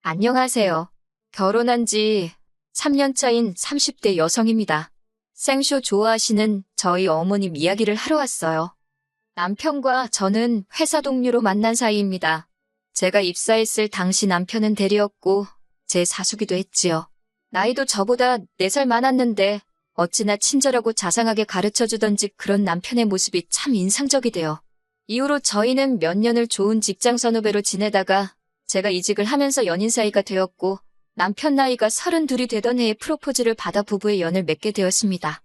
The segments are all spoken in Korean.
안녕하세요. 결혼한 지 3년 차인 30대 여성입니다. 생쇼 좋아하시는 저희 어머님 이야기를 하러 왔어요. 남편과 저는 회사 동료로 만난 사이입니다. 제가 입사했을 당시 남편은 대리였고 제 사수기도 했지요. 나이도 저보다 4살 많았는데 어찌나 친절하고 자상하게 가르쳐주던지 그런 남편의 모습이 참 인상적이대요. 이후로 저희는 몇 년을 좋은 직장 선후배로 지내다가 제가 이직을 하면서 연인 사이가 되었고 남편 나이가 32이 되던 해에 프로포즈를 받아 부부의 연을 맺게 되었습니다.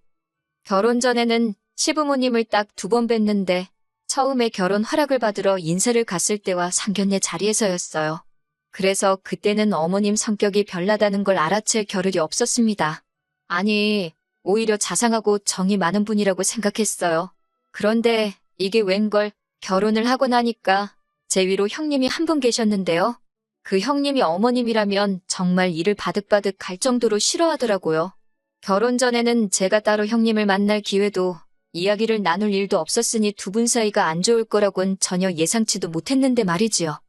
결혼 전에는 시부모님을 딱 2번 뵀는데 처음에 결혼 허락을 받으러 인사를 갔을 때와 상견례 자리에서였어요. 그래서 그때는 어머님 성격이 별나다는 걸 알아챌 겨를이 없었습니다. 아니, 오히려 자상하고 정이 많은 분이라고 생각했어요. 그런데 이게 웬걸 결혼을 하고 나니까 제 위로 형님이 한 분 계셨는데요. 그 형님이 어머님이라면 정말 이를 바득바득 갈 정도로 싫어하더라고요. 결혼 전에는 제가 따로 형님을 만날 기회도 이야기를 나눌 일도 없었으니 2분 사이가 안 좋을 거라곤 전혀 예상치도 못했는데 말이지요.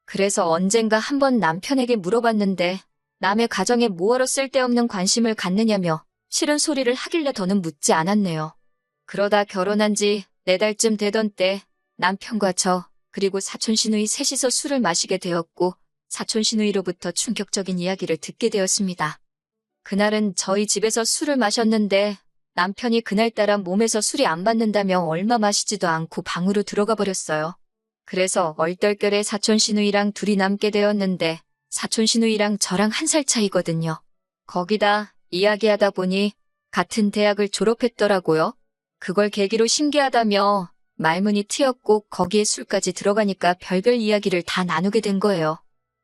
그래서 언젠가 한번 남편에게 물어봤는데 남의 가정에 뭐하러 쓸데없는 관심을 갖느냐며 싫은 소리를 하길래 더는 묻지 않았네요. 그러다 결혼한 지 4달쯤 되던 때 남편과 저 그리고 사촌 시누이 셋이서 술을 마시게 되었고 사촌 시누이로부터 충격적인 이야기를 듣게 되었습니다. 그날은 저희 집에서 술을 마셨는데 남편이 그날따라 몸에서 술이 안 받는다며 얼마 마시지도 않고 방으로 들어가 버렸어요. 그래서 얼떨결에 사촌 시누이랑 둘이 남게 되었는데 사촌 시누이랑 저랑 1살 차이거든요. 거기다 이야기하다 보니 같은 대학을 졸업했더라고요. 그걸 계기로 신기하다며 말문이 트였고 거기에 술까지 들어가니까 별별 이야기를 다 나누게 된 거예요.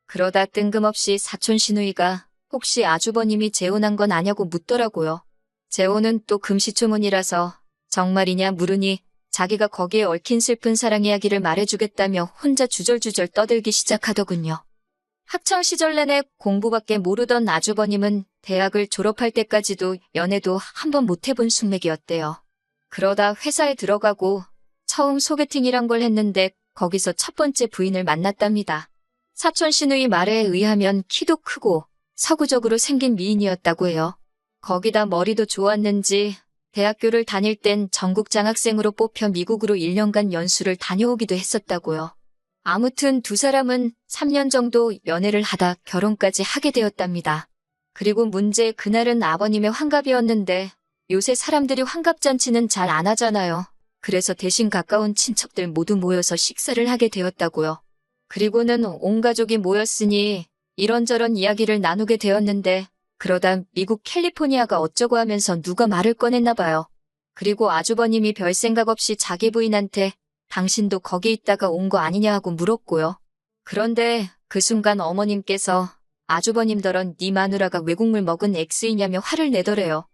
그러다 뜬금없이 사촌 시누이가 혹시 아주버님이 재혼한 건 아냐고 묻더라고요. 재혼은 또 금시초문이라서 정말이냐 물으니 자기가 거기에 얽힌 슬픈 사랑 이야기를 말해주겠다며 혼자 주절주절 떠들기 시작하더군요. 학창시절 내내 공부밖에 모르던 아주버님은 대학을 졸업할 때까지도 연애도 한 번 못 해본 숙맥이었대요. 그러다 회사에 들어가고 처음 소개팅이란 걸 했는데 거기서 첫 번째 부인을 만났답니다. 사촌 시누이 말에 의하면 키도 크고 서구적으로 생긴 미인이었다고 해요. 거기다 머리도 좋았는지 대학교를 다닐 땐 전국 장학생으로 뽑혀 미국으로 1년간 연수를 다녀오기도 했었다고요. 아무튼 2사람은 3년 정도 연애를 하다 결혼까지 하게 되었답니다. 그리고 문제 그날은 아버님의 환갑이었는데 요새 사람들이 환갑잔치는 잘 안 하잖아요. 그래서 대신 가까운 친척들 모두 모여서 식사를 하게 되었다고요. 그리고는 온 가족이 모였으니 이런저런 이야기를 나누게 되었는데 그러다 미국 캘리포니아가 어쩌고 하면서 누가 말을 꺼냈나 봐요. 그리고 아주버님이 별 생각 없이 자기 부인한테 당신도 거기 있다가 온 거 아니냐 하고 물었고요. 그런데 그 순간 어머님께서 아주버님더러 네 마누라가 외국물 먹은 X이냐며 화를 내더래요.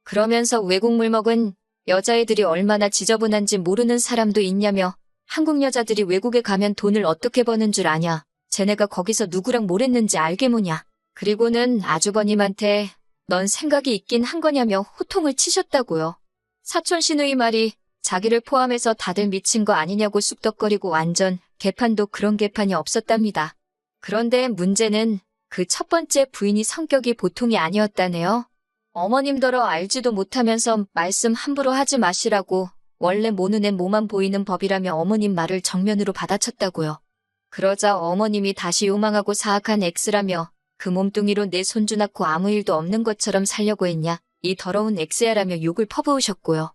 그러면서 외국물 먹은 여자애들이 얼마나 지저분한지 모르는 사람도 있냐며 한국 여자들이 외국에 가면 돈을 어떻게 버는 줄 아냐. 쟤네가 거기서 누구랑 뭘 했는지 알게 뭐냐. 그리고는 아주버님한테 넌 생각이 있긴 한 거냐며 호통을 치셨다고요. 사촌 시누이 말이 자기를 포함해서 다들 미친 거 아니냐고 쑥덕거리고 완전 개판도 그런 개판이 없었답니다. 그런데 문제는 그 첫 번째 부인이 성격이 보통이 아니었다네요. 어머님더러 알지도 못하면서 말씀 함부로 하지 마시라고 원래 모 눈에 뭐만 보이는 법이라며 어머님 말을 정면으로 받아쳤다고요. 그러자 어머님이 다시 요망하고 사악한 X라며 그 몸뚱이로 내 손주 낳고 아무 일도 없는 것처럼 살려고 했냐 이 더러운 X야라며 욕을 퍼부으셨고요.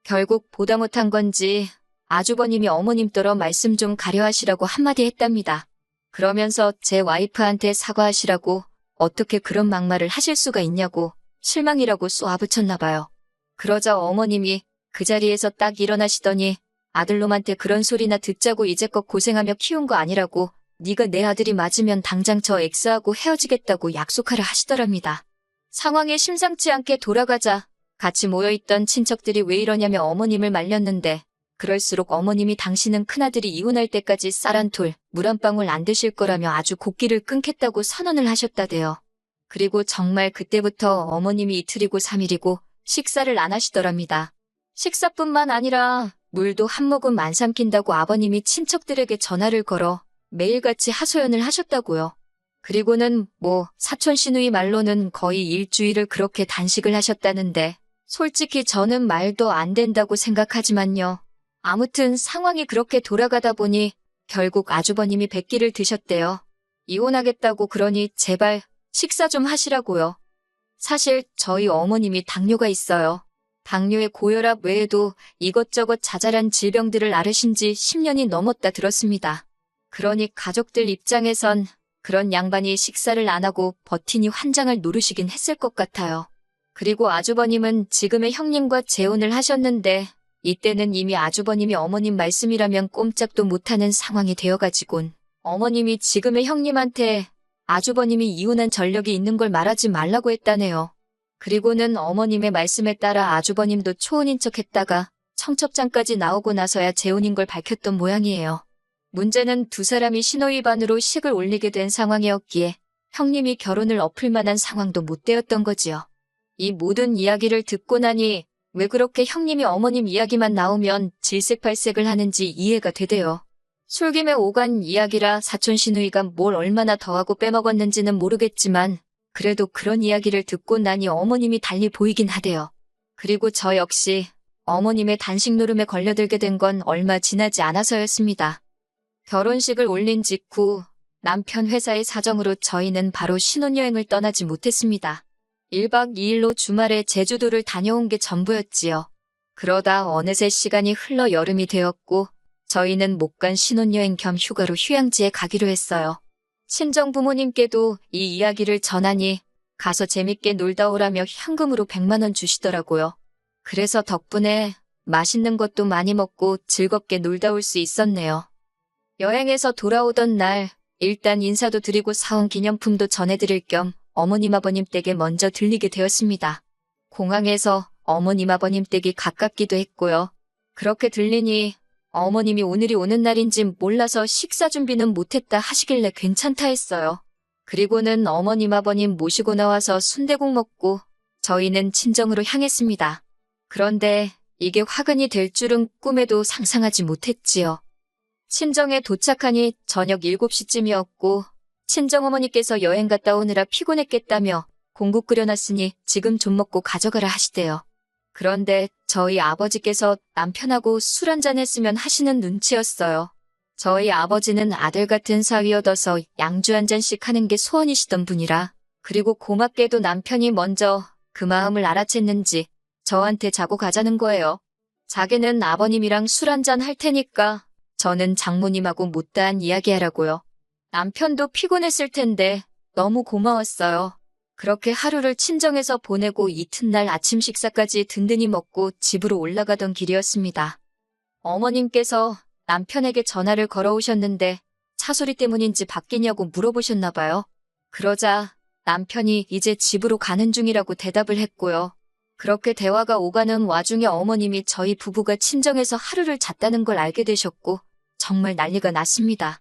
결국 보다 못한 건지 아주버님이 어머님더러 말씀 좀 가려하시라고 한마디 했답니다. 그러면서 제 와이프한테 사과하시라고 어떻게 그런 막말을 하실 수가 있냐고 실망이라고 쏘아붙였나 봐요. 그러자 어머님이 그 자리에서 딱 일어나시더니 아들놈한테 그런 소리나 듣자고 이제껏 고생하며 키운 거 아니라고 네가 내 아들이 맞으면 당장 저 X하고 헤어지겠다고 약속하라 하시더랍니다. 상황이 심상치 않게 돌아가자 같이 모여있던 친척들이 왜 이러냐며 어머님을 말렸는데 그럴수록 어머님이 당신은 큰아들이 이혼할 때까지 쌀 한 톨, 물 한 방울 안 드실 거라며 아주 곡기를 끊겠다고 선언을 하셨다대요. 그리고 정말 그때부터 어머님이 이틀이고 3일이고 식사를 안 하시더랍니다. 식사뿐만 아니라 물도 한 모금 안 삼킨다고 아버님이 친척들에게 전화를 걸어 매일같이 하소연을 하셨다고요. 그리고는 사촌 시누이 말로는 거의 일주일을 그렇게 단식을 하셨다는데 솔직히 저는 말도 안 된다고 생각하지만요. 아무튼 상황이 그렇게 돌아가다 보니 결국 아주버님이 백기를 드셨대요. 이혼하겠다고 그러니 제발 식사 좀 하시라고요. 사실 저희 어머님이 당뇨가 있어요. 당뇨의 고혈압 외에도 이것저것 자잘한 질병들을 앓으신 지 10년이 넘었다 들었습니다. 그러니 가족들 입장에선 그런 양반이 식사를 안 하고 버티니 환장을 노르시긴 했을 것 같아요. 그리고 아주버님은 지금의 형님과 재혼을 하셨는데 이때는 이미 아주버님이 어머님 말씀이라면 꼼짝도 못하는 상황이 되어가지곤 어머님이 지금의 형님한테 아주버님이 이혼한 전력이 있는 걸 말하지 말라고 했다네요. 그리고는 어머님의 말씀에 따라 아주버님도 초혼인 척 했다가 청첩장까지 나오고 나서야 재혼인 걸 밝혔던 모양이에요. 문제는 두 사람이 신호위반으로 식을 올리게 된 상황이었기에 형님이 결혼을 엎을 만한 상황도 못 되었던 거지요. 이 모든 이야기를 듣고 나니 왜 그렇게 형님이 어머님 이야기만 나오면 질색팔색을 하는지 이해가 되대요. 술김에 오간 이야기라 사촌 시누이가 뭘 얼마나 더하고 빼먹었는지는 모르겠지만 그래도 그런 이야기를 듣고 나니 어머님이 달리 보이긴 하대요. 그리고 저 역시 어머님의 단식 노름에 걸려들게 된 건 얼마 지나지 않아서였습니다. 결혼식을 올린 직후 남편 회사의 사정으로 저희는 바로 신혼여행을 떠나지 못했습니다. 1박 2일로 주말에 제주도를 다녀온 게 전부였지요. 그러다 어느새 시간이 흘러 여름이 되었고 저희는 못 간 신혼여행 겸 휴가로 휴양지에 가기로 했어요. 친정 부모님께도 이 이야기를 전하니 가서 재밌게 놀다 오라며 현금으로 100만 원 주시더라고요. 그래서 덕분에 맛있는 것도 많이 먹고 즐겁게 놀다 올 수 있었네요. 여행에서 돌아오던 날 일단 인사도 드리고 사온 기념품도 전해드릴 겸 어머님 아버님 댁에 먼저 들리게 되었습니다. 공항에서 어머님 아버님 댁이 가깝기도 했고요. 그렇게 들리니 어머님이 오늘이 오는 날인지 몰라서 식사 준비는 못했다 하시길래 괜찮다 했어요. 그리고는 어머님 아버님 모시고 나와서 순댓국 먹고 저희는 친정으로 향했습니다. 그런데 이게 화근이 될 줄은 꿈에도 상상하지 못했지요. 친정에 도착하니 저녁 7시쯤이었고 친정어머니께서 여행 갔다 오느라 피곤했겠다며 공국 끓여놨으니 지금 좀 먹고 가져가라 하시대요. 그런데 저희 아버지께서 남편하고 술 한잔 했으면 하시는 눈치였어요. 저희 아버지는 아들 같은 사위여둬서 양주 한 잔씩 하는 게 소원이시던 분이라 그리고 고맙게도 남편이 먼저 그 마음을 알아챘는지 저한테 자고 가자는 거예요. 자기는 아버님이랑 술 한잔 할 테니까 저는 장모님하고 못다한 이야기하라고요. 남편도 피곤했을 텐데 너무 고마웠어요. 그렇게 하루를 친정에서 보내고 이튿날 아침 식사까지 든든히 먹고 집으로 올라가던 길이었습니다. 어머님께서 남편에게 전화를 걸어오셨는데 차 소리 때문인지 바뀌냐고 물어보셨나 봐요. 그러자 남편이 이제 집으로 가는 중이라고 대답을 했고요. 그렇게 대화가 오가는 와중에 어머님이 저희 부부가 친정에서 하루를 잤다는 걸 알게 되셨고 정말 난리가 났습니다.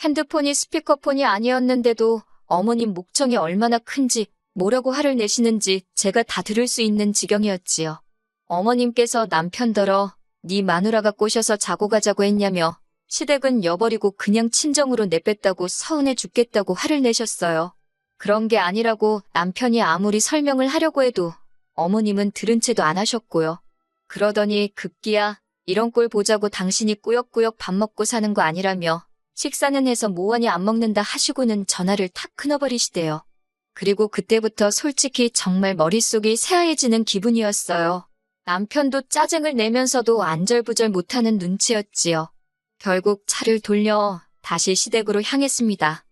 핸드폰이 스피커폰이 아니었는데도 어머님 목청이 얼마나 큰지 뭐라고 화를 내시는지 제가 다 들을 수 있는 지경이었지요. 어머님께서 남편더러 네 마누라가 꼬셔서 자고 가자고 했냐며 시댁은 여버리고 그냥 친정으로 내뺐다고 서운해 죽겠다고 화를 내셨어요. 그런 게 아니라고 남편이 아무리 설명을 하려고 해도 어머님은 들은 채도 안 하셨고요. 그러더니 급기야 이런 꼴 보자고 당신이 꾸역꾸역 밥 먹고 사는 거 아니라며 식사는 해서 뭐하니 안 먹는다 하시고는 전화를 탁 끊어버리시대요. 그리고 그때부터 솔직히 정말 머릿속이 새하얘지는 기분이었어요. 남편도 짜증을 내면서도 안절부절 못하는 눈치였지요. 결국 차를 돌려 다시 시댁으로 향했습니다.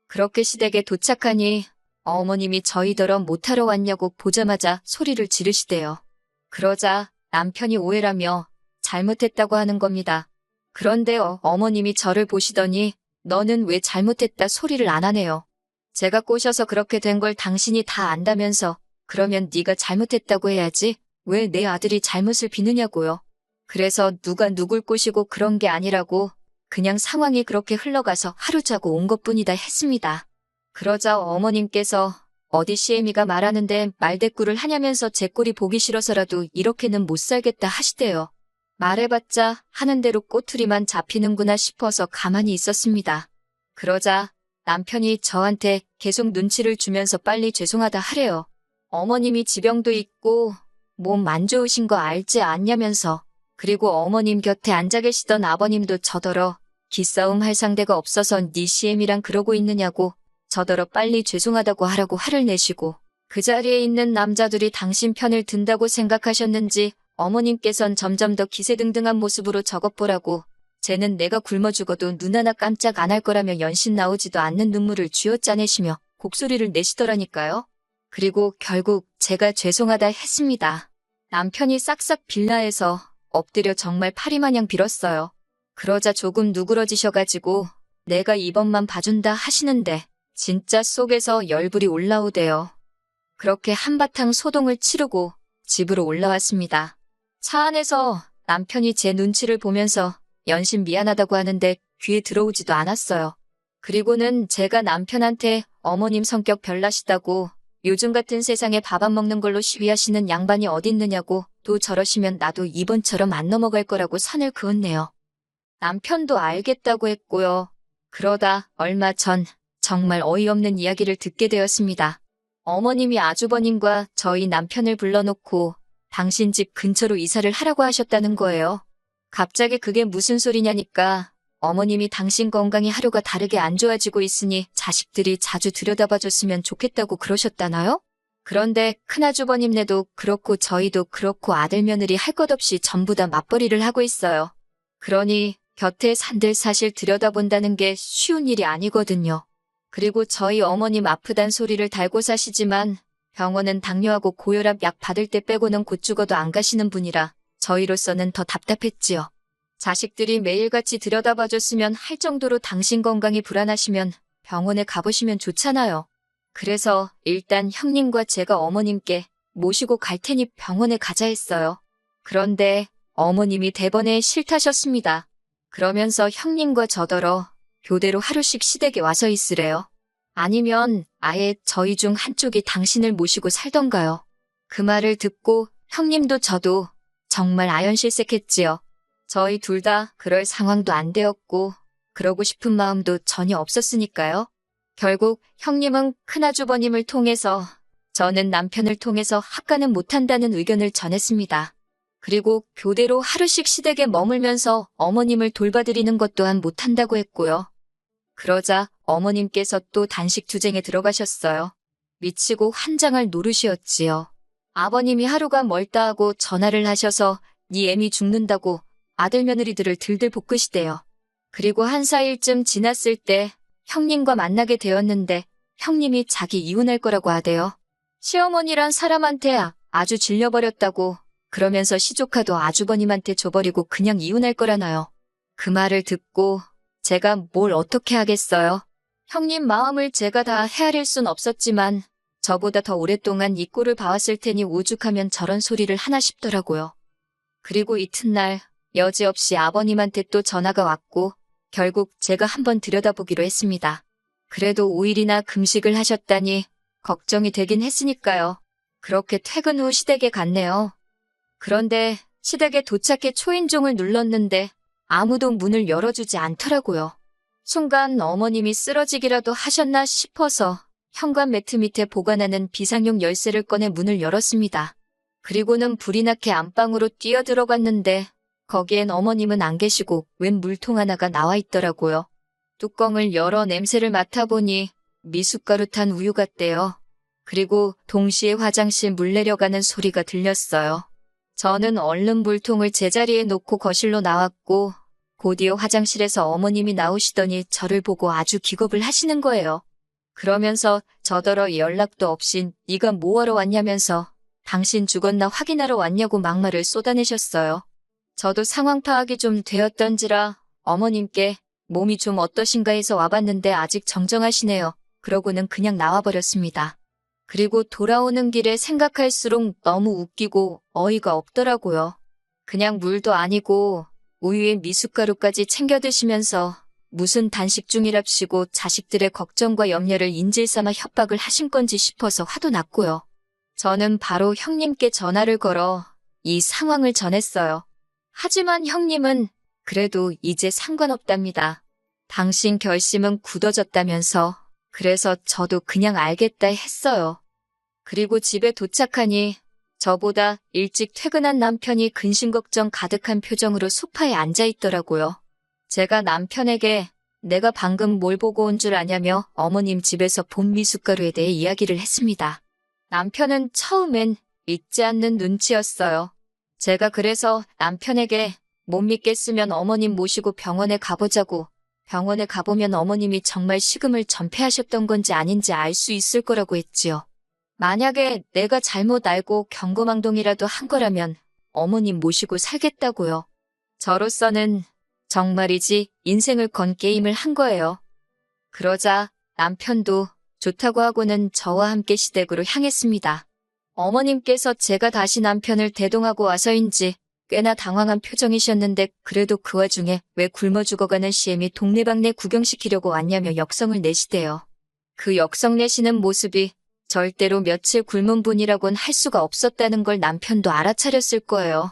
그렇게 시댁에 도착하니 어머님이 저희더러 못하러 왔냐고 보자마자 소리를 지르시대요. 그러자 남편이 오해라며 잘못했다고 하는 겁니다. 그런데 어머님이 저를 보시더니 너는 왜 잘못했다 소리를 안 하네요. 제가 꼬셔서 그렇게 된 걸 당신이 다 안다면서 그러면 네가 잘못했다고 해야지 왜 내 아들이 잘못을 비느냐고요. 그래서 누가 누굴 꼬시고 그런 게 아니라고 그냥 상황이 그렇게 흘러가서 하루 자고 온 것뿐이다 했습니다. 그러자 어머님께서 어디 시애미가 말하는데 말대꾸를 하냐면서 제 꼴이 보기 싫어서라도 이렇게는 못 살겠다 하시대요. 말해봤자 하는 대로 꼬투리만 잡히는구나 싶어서 가만히 있었습니다. 그러자 남편이 저한테 계속 눈치를 주면서 빨리 죄송하다 하래요. 어머님이 지병도 있고 몸 안 좋으신 거 알지 않냐면서. 그리고 어머님 곁에 앉아 계시던 아버님도 저더러 기싸움 할 상대가 없어서 네 CM이랑 그러고 있느냐고 저더러 빨리 죄송하다고 하라고 화를 내시고 그 자리에 있는 남자들이 당신 편을 든다고 생각하셨는지 어머님께선 점점 더 기세등등한 모습으로 저것보라고 쟤는 내가 굶어 죽어도 눈 하나 깜짝 안 할 거라며 연신 나오지도 않는 눈물을 쥐어짜내시며 곡소리를 내시더라니까요. 그리고 결국 제가 죄송하다 했습니다. 남편이 싹싹 빌라에서 엎드려 정말 파리마냥 빌었어요. 그러자 조금 누그러지셔가지고 내가 이번만 봐준다 하시는데 진짜 속에서 열불이 올라오대요. 그렇게 한바탕 소동을 치르고 집으로 올라왔습니다. 차 안에서 남편이 제 눈치를 보면서 연신 미안하다고 하는데 귀에 들어오지도 않았어요. 그리고는 제가 남편한테 어머님 성격 별나시다고 요즘 같은 세상에 밥 안 먹는 걸로 시위하시는 양반이 어딨느냐고 또 저러시면 나도 이번처럼 안 넘어갈 거라고 선을 그었네요. 남편도 알겠다고 했고요. 그러다 얼마 전 정말 어이없는 이야기를 듣게 되었습니다. 어머님이 아주버님과 저희 남편을 불러놓고 당신 집 근처로 이사를 하라고 하셨다는 거예요. 갑자기 그게 무슨 소리냐니까 어머님이 당신 건강이 하루가 다르게 안 좋아지고 있으니 자식들이 자주 들여다봐줬으면 좋겠다고 그러셨다나요? 그런데 큰아주버님네도 그렇고 저희도 그렇고 아들 며느리 할 것 없이 전부 다 맞벌이를 하고 있어요. 그러니 곁에 산들 사실 들여다본다는 게 쉬운 일이 아니거든요. 그리고 저희 어머님 아프단 소리를 달고 사시지만 병원은 당뇨하고 고혈압 약 받을 때 빼고는 곧 죽어도 안 가시는 분이라 저희로서는 더 답답했지요. 자식들이 매일같이 들여다봐줬으면 할 정도로 당신 건강이 불안하시면 병원에 가보시면 좋잖아요. 그래서 일단 형님과 제가 어머님께 모시고 갈 테니 병원에 가자 했어요. 그런데 어머님이 대번에 싫다셨습니다. 그러면서 형님과 저더러 교대로 하루씩 시댁에 와서 있으래요. 아니면 아예 저희 중 한쪽이 당신을 모시고 살던가요. 그 말을 듣고 형님도 저도 정말 아연실색했지요. 저희 둘 다 그럴 상황도 안 되었고 그러고 싶은 마음도 전혀 없었으니까요. 결국 형님은 큰아주버님을 통해서 저는 남편을 통해서 합가는 못한다는 의견을 전했습니다. 그리고 교대로 하루씩 시댁에 머물면서 어머님을 돌봐드리는 것 또한 못한다고 했고요. 그러자 어머님께서 또 단식 투쟁에 들어가셨어요. 미치고 환장할 노릇이었지요. 아버님이 하루가 멀다 하고 전화를 하셔서 네 애미 죽는다고 아들 며느리들을 들들 볶으시대요. 그리고 한 4일쯤 지났을 때 형님과 만나게 되었는데 형님이 자기 이혼할 거라고 하대요. 시어머니란 사람한테 아주 질려버렸다고 그러면서 시조카도 아주버님한테 줘버리고 그냥 이혼할 거라나요. 그 말을 듣고 제가 뭘 어떻게 하겠어요. 형님 마음을 제가 다 헤아릴 순 없었지만 저보다 더 오랫동안 이 꼴을 봐왔을 테니 오죽하면 저런 소리를 하나 싶더라고요. 그리고 이튿날 여지없이 아버님한테 또 전화가 왔고 결국 제가 한번 들여다보기로 했습니다. 그래도 5일이나 금식을 하셨다니 걱정이 되긴 했으니까요. 그렇게 퇴근 후 시댁에 갔네요. 그런데 시댁에 도착해 초인종을 눌렀는데 아무도 문을 열어주지 않더라고요. 순간 어머님이 쓰러지기라도 하셨나 싶어서 현관 매트 밑에 보관하는 비상용 열쇠를 꺼내 문을 열었습니다. 그리고는 불이 나게 안방으로 뛰어들어갔는데 거기엔 어머님은 안 계시고 웬 물통 하나가 나와 있더라고요. 뚜껑을 열어 냄새를 맡아보니 미숫가루 탄 우유 같대요. 그리고 동시에 화장실 물 내려가는 소리가 들렸어요. 저는 얼른 물통을 제자리에 놓고 거실로 나왔고 곧이어 화장실에서 어머님이 나오시더니 저를 보고 아주 기겁을 하시는 거예요. 그러면서 저더러 연락도 없이 네가 뭐하러 왔냐면서 당신 죽었나 확인하러 왔냐고 막말을 쏟아내셨어요. 저도 상황 파악이 좀 되었던지라 어머님께 몸이 좀 어떠신가 해서 와봤는데 아직 정정하시네요. 그러고는 그냥 나와버렸습니다. 그리고 돌아오는 길에 생각할수록 너무 웃기고 어이가 없더라고요. 그냥 물도 아니고 우유에 미숫가루까지 챙겨 드시면서 무슨 단식 중이랍시고 자식들의 걱정과 염려를 인질 삼아 협박을 하신 건지 싶어서 화도 났고요. 저는 바로 형님께 전화를 걸어 이 상황을 전했어요. 하지만 형님은 그래도 이제 상관없답니다. 당신 결심은 굳어졌다면서 그래서 저도 그냥 알겠다 했어요. 그리고 집에 도착하니 저보다 일찍 퇴근한 남편이 근심 걱정 가득한 표정으로 소파에 앉아 있더라고요. 제가 남편에게 내가 방금 뭘 보고 온 줄 아냐며 어머님 집에서 본 미숫가루에 대해 이야기를 했습니다. 남편은 처음엔 믿지 않는 눈치였어요. 제가 그래서 남편에게 못 믿겠으면 어머님 모시고 병원에 가보자고, 병원에 가보면 어머님이 정말 식음을 전폐하셨던 건지 아닌지 알 수 있을 거라고 했지요. 만약에 내가 잘못 알고 경고망동이라도 한 거라면 어머님 모시고 살겠다고요. 저로서는 정말이지 인생을 건 게임을 한 거예요. 그러자 남편도 좋다고 하고는 저와 함께 시댁으로 향했습니다. 어머님께서 제가 다시 남편을 대동하고 와서인지 꽤나 당황한 표정이셨는데 그래도 그 와중에 왜 굶어 죽어가는 시애미 동네방네 구경시키려고 왔냐며 역성을 내시대요. 그 역성 내시는 모습이 절대로 며칠 굶은 분이라곤 할 수가 없었다는 걸 남편도 알아차렸을 거예요.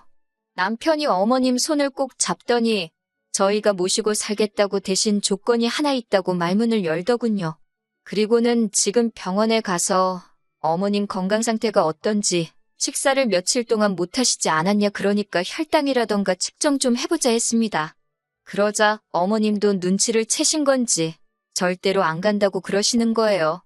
남편이 어머님 손을 꼭 잡더니 저희가 모시고 살겠다고 대신 조건이 하나 있다고 말문을 열더군요. 그리고는 지금 병원에 가서 어머님 건강 상태가 어떤지, 식사를 며칠 동안 못 하시지 않았냐 그러니까 혈당이라던가 측정 좀 해보자 했습니다. 그러자 어머님도 눈치를 채신 건지 절대로 안 간다고 그러시는 거예요.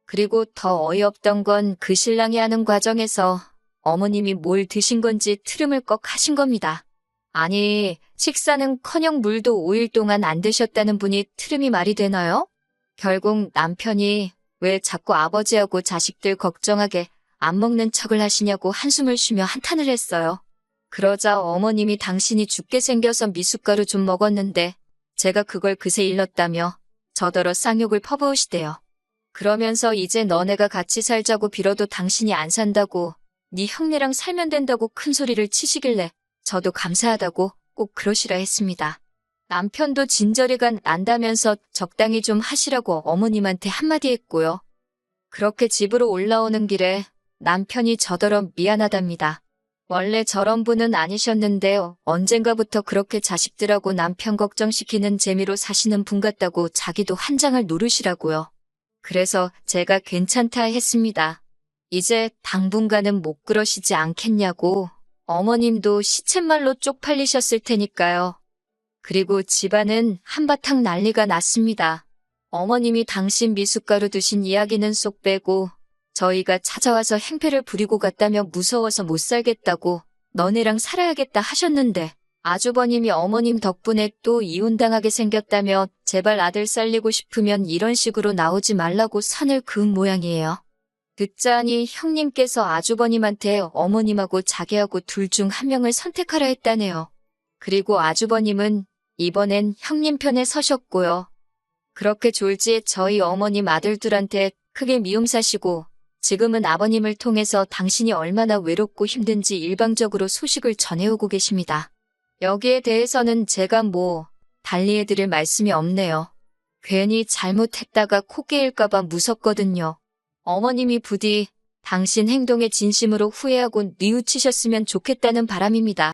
그리고 더 어이없던 건 그 신랑이 하는 과정에서 어머님이 뭘 드신 건지 트름을 꺽 하신 겁니다. 아니, 식사는커녕 물도 5일 동안 안 드셨다는 분이 트름이 말이 되나요? 결국 남편이 왜 자꾸 아버지하고 자식들 걱정하게 안 먹는 척을 하시냐고 한숨을 쉬며 한탄을 했어요. 그러자 어머님이 당신이 죽게 생겨서 미숫가루 좀 먹었는데 제가 그걸 그새 일렀다며 저더러 쌍욕을 퍼부으시대요. 그러면서 이제 너네가 같이 살자고 빌어도 당신이 안 산다고, 네 형네랑 살면 된다고 큰 소리를 치시길래 저도 감사하다고 꼭 그러시라 했습니다. 남편도 진저리가 난다면서 적당히 좀 하시라고 어머님한테 한마디 했고요. 그렇게 집으로 올라오는 길에 남편이 저더러 미안하답니다. 원래 저런 분은 아니셨는데요. 언젠가부터 그렇게 자식들하고 남편 걱정시키는 재미로 사시는 분 같다고 자기도 한장을 노르시라고요. 그래서 제가 괜찮다 했습니다. 이제 당분간은 못 그러시지 않겠냐고. 어머님도 시쳇말로 쪽팔리셨을 테니까요. 그리고 집안은 한바탕 난리가 났습니다. 어머님이 당신 미숫가루 드신 이야기는 쏙 빼고 저희가 찾아와서 행패를 부리고 갔다며 무서워서 못 살겠다고, 너네랑 살아야겠다 하셨는데 아주버님이 어머님 덕분에 또 이혼당하게 생겼다며 제발 아들 살리고 싶으면 이런 식으로 나오지 말라고 선을 그은 모양이에요. 듣자니 형님께서 아주버님한테 어머님하고 자기하고 둘 중 한 명을 선택하라 했다네요. 그리고 아주버님은 이번엔 형님 편에 서셨고요. 그렇게 졸지에 저희 어머님 아들들한테 크게 미움 사시고 지금은 아버님을 통해서 당신이 얼마나 외롭고 힘든지 일방적으로 소식을 전해오고 계십니다. 여기에 대해서는 제가 달리 해드릴 말씀이 없네요. 괜히 잘못했다가 코 깨일까봐 무섭거든요. 어머님이 부디 당신 행동에 진심으로 후회하고 뉘우치셨으면 좋겠다는 바람입니다.